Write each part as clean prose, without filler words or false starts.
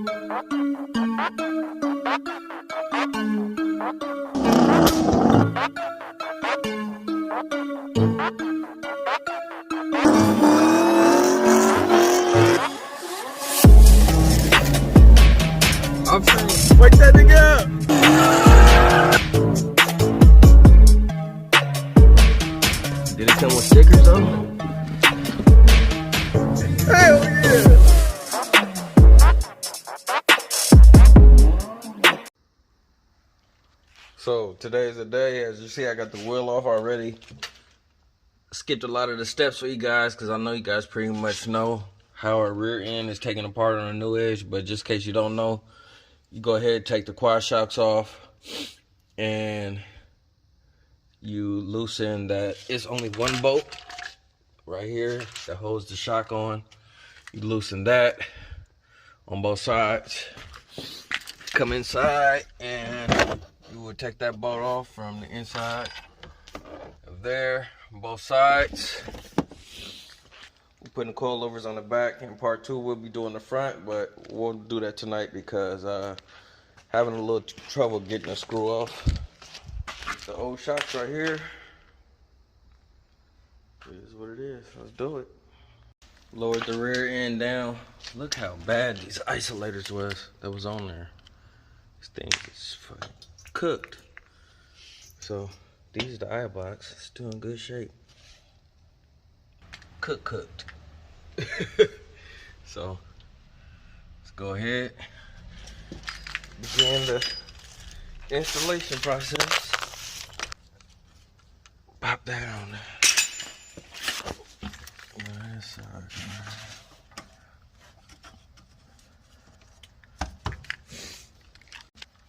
I'm trying. Wake that nigga up. Did it come with stickers though? Hell yeah! So today's the day. As you see, I got the wheel off already. Skipped a lot of the steps for you guys because I know you guys pretty much know how our rear end is taken apart on a new edge. But just in case you don't know, you go ahead, take the quad shocks off, and you loosen that. It's only one bolt right here that holds the shock on. You loosen that on both sides. Come inside and you will take that bolt off from the inside of there on both sides. We're putting coilovers on the back. In part 2 we'll be doing the front, but we'll do that tonight because having a little trouble getting the screw off. The old shocks right here. It is what it is. Let's do it. Lowered the rear end down. Look how bad these isolators that was on there. This thing is fucking cooked. So these are the eye blocks. It's still in good shape. Cooked. So let's go ahead, begin the installation process. Pop that on there.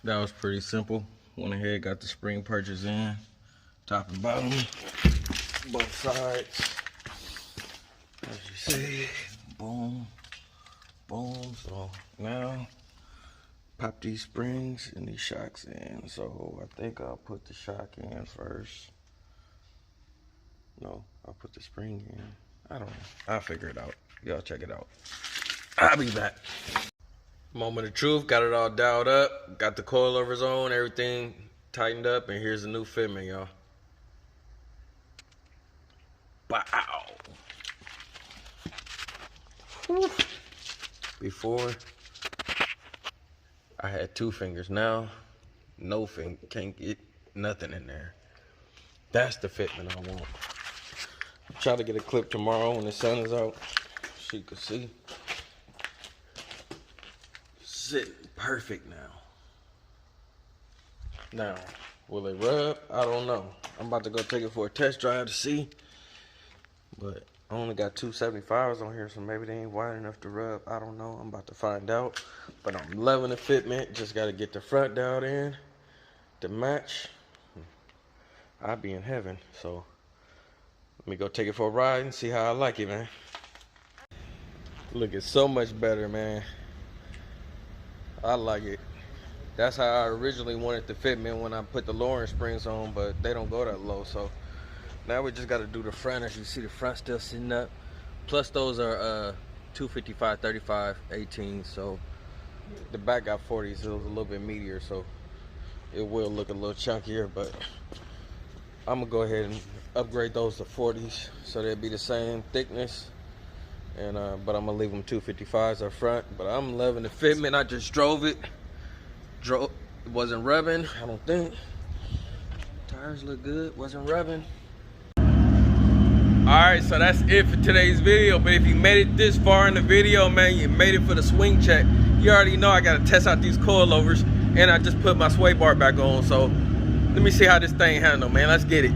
That was pretty simple. Went ahead, got the spring purchase in, top and bottom, both sides. As you see, boom, boom. So now pop these springs and these shocks in. So I think I'll put the shock in first. No, I'll put the spring in. I don't know. I'll figure it out. Y'all check it out. I'll be back. Moment of truth. Got it all dialed up. Got the coilovers on. Everything tightened up. And here's the new fitment, y'all. Wow. Whew. Before, I had 2 fingers. Now, no finger. Can't get nothing in there. That's the fitment I want. Try to get a clip tomorrow when the sun is out so you can see. Sitting perfect now. Now, will it rub? I don't know. I'm about to go take it for a test drive to see. But I only got 275s on here, so maybe they ain't wide enough to rub. I don't know. I'm about to find out. But I'm loving the fitment. Just got to get the front dialed in to match. I'll be in heaven, so let me go take it for a ride and see how I like it, man. Look, it's so much better, man. I like it. That's how I originally wanted the fitment when I put the lowering springs on, but they don't go that low. So now we just got to do the front. As you see, the front still sitting up. Plus those are 255, 35, 18. So the back got 40s. So it was a little bit meatier, so it will look a little chunkier, but I'm gonna go ahead and upgrade those to 40s so they'll be the same thickness. And but I'm gonna leave them 255s up front. But I'm loving the fitment. I just drove it. It wasn't rubbing, I don't think. Tires look good, wasn't rubbing. Alright, so that's it for today's video. But if you made it this far in the video, man, you made it for the swing check. You already know I gotta test out these coilovers, and I just put my sway bar back on. So let me see how this thing handle, man. Let's get it.